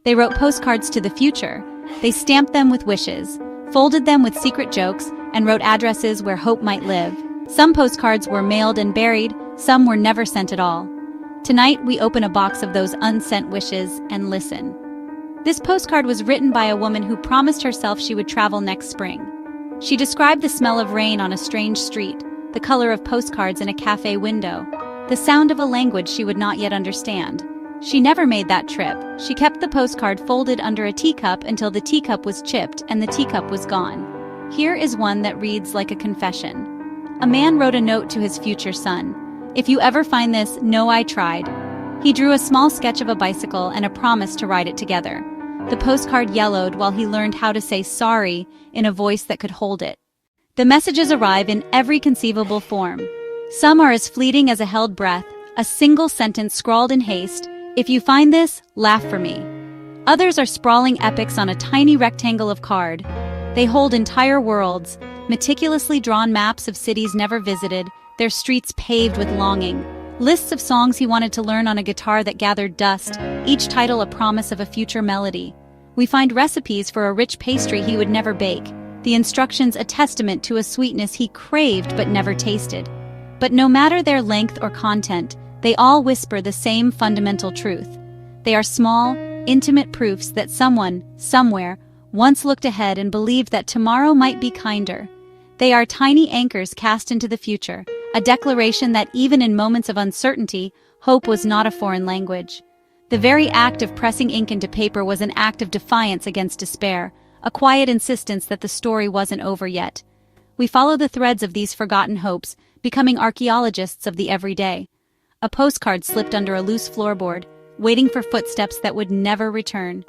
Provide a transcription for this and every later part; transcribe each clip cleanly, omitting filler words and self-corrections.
They wrote postcards to the future. They stamped them with wishes, folded them with secret jokes, and wrote addresses where hope might live. Some postcards were mailed and buried, some were never sent at all. Tonight, we open a box of those unsent wishes and listen. This postcard was written by a woman who promised herself she would travel next spring. She described the smell of rain on a strange street, the color of postcards in a cafe window, the sound of a language she would not yet understand. She never made that trip. She kept the postcard folded under a teacup until the teacup was chipped and the teacup was gone. Here is one that reads like a confession. A man wrote a note to his future son. "If you ever find this, know I tried." He drew a small sketch of a bicycle and a promise to ride it together. The postcard yellowed while he learned how to say sorry in a voice that could hold it. The messages arrive in every conceivable form. Some are as fleeting as a held breath, a single sentence scrawled in haste, "If you find this, laugh for me." Others are sprawling epics on a tiny rectangle of card. They hold entire worlds, meticulously drawn maps of cities never visited, their streets paved with longing. Lists of songs he wanted to learn on a guitar that gathered dust, each title a promise of a future melody. We find recipes for a rich pastry he would never bake, the instructions a testament to a sweetness he craved but never tasted. But no matter their length or content, they all whisper the same fundamental truth. They are small, intimate proofs that someone, somewhere, once looked ahead and believed that tomorrow might be kinder. They are tiny anchors cast into the future, a declaration that even in moments of uncertainty, hope was not a foreign language. The very act of pressing ink into paper was an act of defiance against despair, a quiet insistence that the story wasn't over yet. We follow the threads of these forgotten hopes, becoming archaeologists of the everyday. A postcard slipped under a loose floorboard, waiting for footsteps that would never return.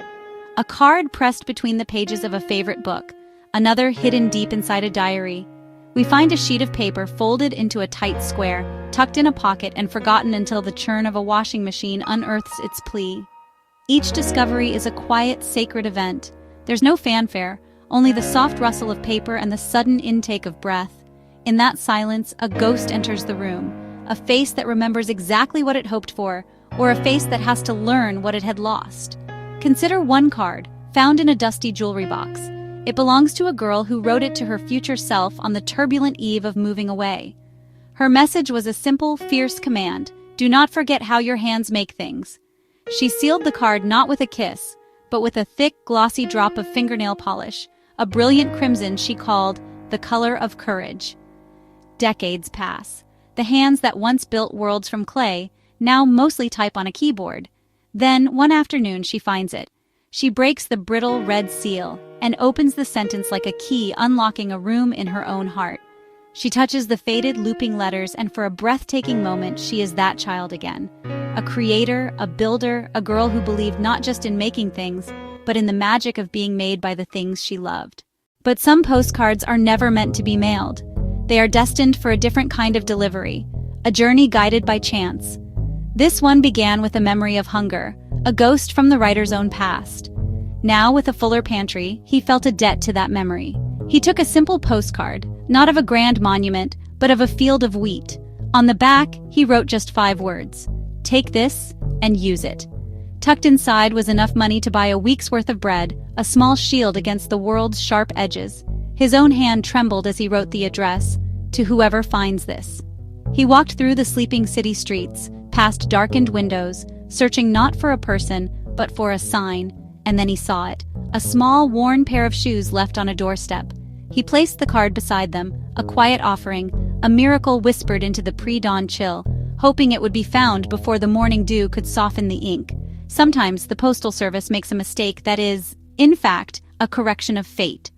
A card pressed between the pages of a favorite book, another hidden deep inside a diary. We find a sheet of paper folded into a tight square, tucked in a pocket and forgotten until the churn of a washing machine unearths its plea. Each discovery is a quiet, sacred event. There's no fanfare, only the soft rustle of paper and the sudden intake of breath. In that silence, a ghost enters the room, a face that remembers exactly what it hoped for, or a face that has to learn what it had lost. Consider one card, found in a dusty jewelry box. It belongs to a girl who wrote it to her future self on the turbulent eve of moving away. Her message was a simple, fierce command: do not forget how your hands make things. She sealed the card not with a kiss, but with a thick, glossy drop of fingernail polish, a brilliant crimson she called the color of courage. Decades pass. The hands that once built worlds from clay now mostly type on a keyboard. Then, one afternoon, she finds it. She breaks the brittle red seal and opens the sentence like a key unlocking a room in her own heart. She touches the faded, looping letters, and for a breathtaking moment, she is that child again. A creator, a builder, a girl who believed not just in making things, but in the magic of being made by the things she loved. But some postcards are never meant to be mailed. They are destined for a different kind of delivery, a journey guided by chance. This one began with a memory of hunger, a ghost from the writer's own past. Now, with a fuller pantry, he felt a debt to that memory. He took a simple postcard, not of a grand monument, but of a field of wheat. On the back, he wrote just 5 words: "Take this and use it." Tucked inside was enough money to buy a week's worth of bread, a small shield against the world's sharp edges. His own hand trembled as he wrote the address: "To whoever finds this." He walked through the sleeping city streets, past darkened windows, searching not for a person, but for a sign, and then he saw it, a small, worn pair of shoes left on a doorstep. He placed the card beside them, a quiet offering, a miracle whispered into the pre-dawn chill, hoping it would be found before the morning dew could soften the ink. Sometimes the postal service makes a mistake that is, in fact, a correction of fate.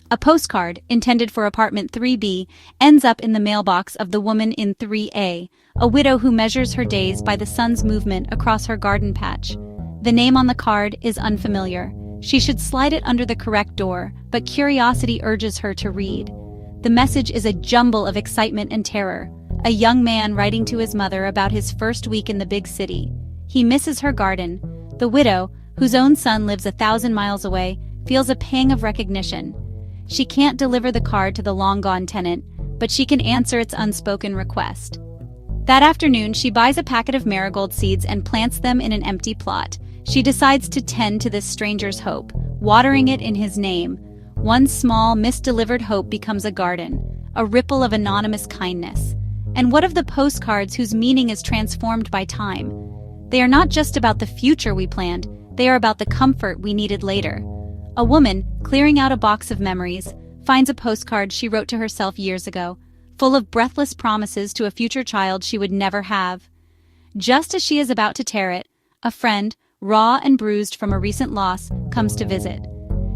A postcard, intended for apartment 3B, ends up in the mailbox of the woman in 3A, a widow who measures her days by the sun's movement across her garden patch. The name on the card is unfamiliar. She should slide it under the correct door, but curiosity urges her to read. The message is a jumble of excitement and terror. A young man writing to his mother about his first week in the big city. He misses her garden. The widow, whose own son lives 1,000 miles away, feels a pang of recognition. She can't deliver the card to the long-gone tenant, but she can answer its unspoken request. That afternoon, she buys a packet of marigold seeds and plants them in an empty plot. She decides to tend to this stranger's hope, watering it in his name. One small, misdelivered hope becomes a garden, a ripple of anonymous kindness. And what of the postcards whose meaning is transformed by time? They are not just about the future we planned, they are about the comfort we needed later. A woman, clearing out a box of memories, finds a postcard she wrote to herself years ago, full of breathless promises to a future child she would never have. Just as she is about to tear it, a friend, raw and bruised from a recent loss, comes to visit.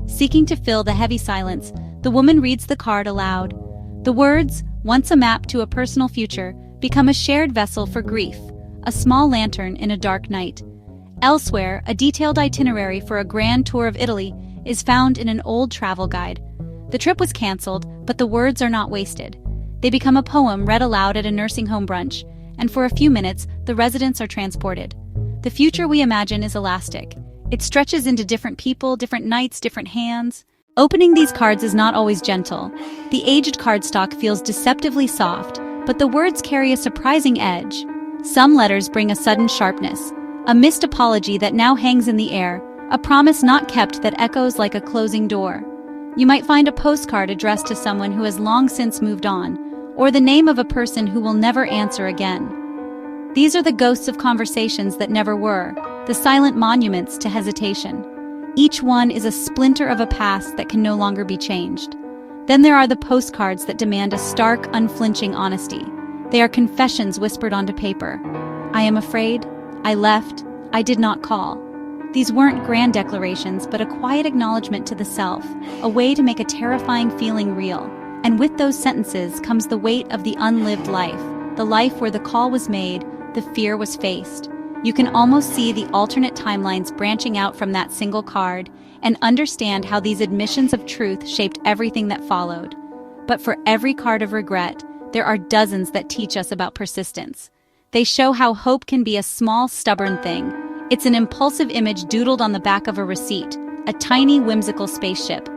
Seeking to fill the heavy silence, the woman reads the card aloud. The words, once a map to a personal future, become a shared vessel for grief, a small lantern in a dark night. Elsewhere, a detailed itinerary for a grand tour of Italy is found in an old travel guide. The trip was cancelled, but the words are not wasted. They become a poem read aloud at a nursing home brunch, and for a few minutes, the residents are transported. The future we imagine is elastic. It stretches into different people, different nights, different hands. Opening these cards is not always gentle. The aged cardstock feels deceptively soft, but the words carry a surprising edge. Some letters bring a sudden sharpness, a missed apology that now hangs in the air, a promise not kept that echoes like a closing door. You might find a postcard addressed to someone who has long since moved on, or the name of a person who will never answer again. These are the ghosts of conversations that never were, the silent monuments to hesitation. Each one is a splinter of a past that can no longer be changed. Then there are the postcards that demand a stark, unflinching honesty. They are confessions whispered onto paper. I am afraid, I left, I did not call. These weren't grand declarations, but a quiet acknowledgement to the self, a way to make a terrifying feeling real. And with those sentences comes the weight of the unlived life, the life where the call was made, the fear was faced. You can almost see the alternate timelines branching out from that single card and understand how these admissions of truth shaped everything that followed. But for every card of regret, there are dozens that teach us about persistence. They show how hope can be a small, stubborn thing. It's an impulsive image doodled on the back of a receipt, a tiny, whimsical spaceship.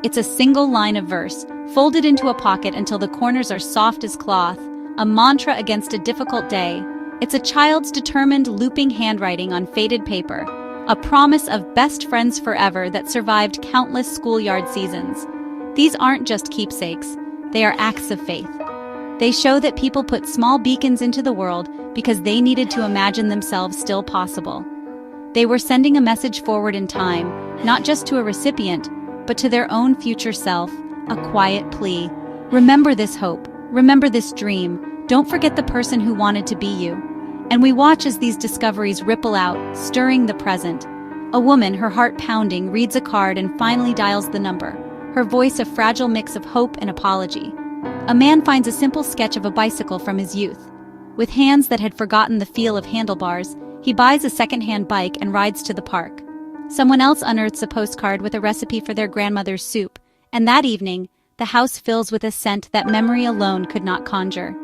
It's a single line of verse, folded into a pocket until the corners are soft as cloth, a mantra against a difficult day. It's a child's determined, looping handwriting on faded paper, a promise of best friends forever that survived countless schoolyard seasons. These aren't just keepsakes, they are acts of faith. They show that people put small beacons into the world because they needed to imagine themselves still possible. They were sending a message forward in time, not just to a recipient, but to their own future self, a quiet plea. Remember this hope, remember this dream, don't forget the person who wanted to be you. And we watch as these discoveries ripple out, stirring the present. A woman, her heart pounding, reads a card and finally dials the number, her voice a fragile mix of hope and apology. A man finds a simple sketch of a bicycle from his youth. With hands that had forgotten the feel of handlebars, he buys a second-hand bike and rides to the park. Someone else unearths a postcard with a recipe for their grandmother's soup, and that evening, the house fills with a scent that memory alone could not conjure.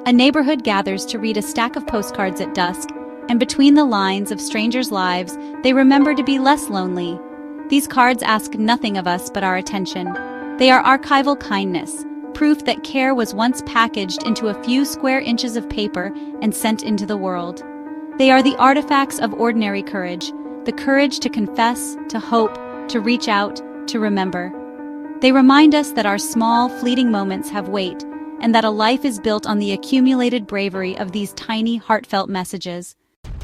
A neighborhood gathers to read a stack of postcards at dusk, and between the lines of strangers' lives, they remember to be less lonely. These cards ask nothing of us but our attention. They are archival kindness, proof that care was once packaged into a few square inches of paper and sent into the world. They are the artifacts of ordinary courage, the courage to confess, to hope, to reach out, to remember. They remind us that our small, fleeting moments have weight, and that a life is built on the accumulated bravery of these tiny, heartfelt messages.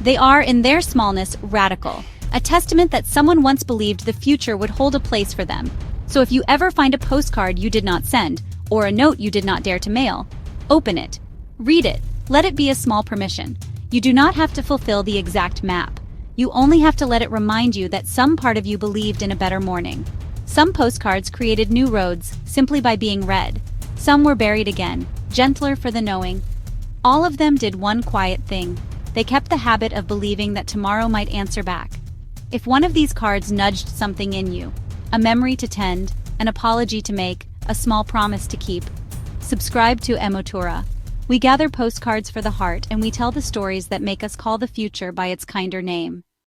They are, in their smallness, radical, a testament that someone once believed the future would hold a place for them. So if you ever find a postcard you did not send, or a note you did not dare to mail, open it, read it, let it be a small permission. You do not have to fulfill the exact map. You only have to let it remind you that some part of you believed in a better morning. Some postcards created new roads simply by being read. Some were buried again, gentler for the knowing. All of them did one quiet thing. They kept the habit of believing that tomorrow might answer back. If one of these cards nudged something in you, a memory to tend, an apology to make, a small promise to keep, subscribe to Emotoura. We gather postcards for the heart and we tell the stories that make us call the future by its kinder name.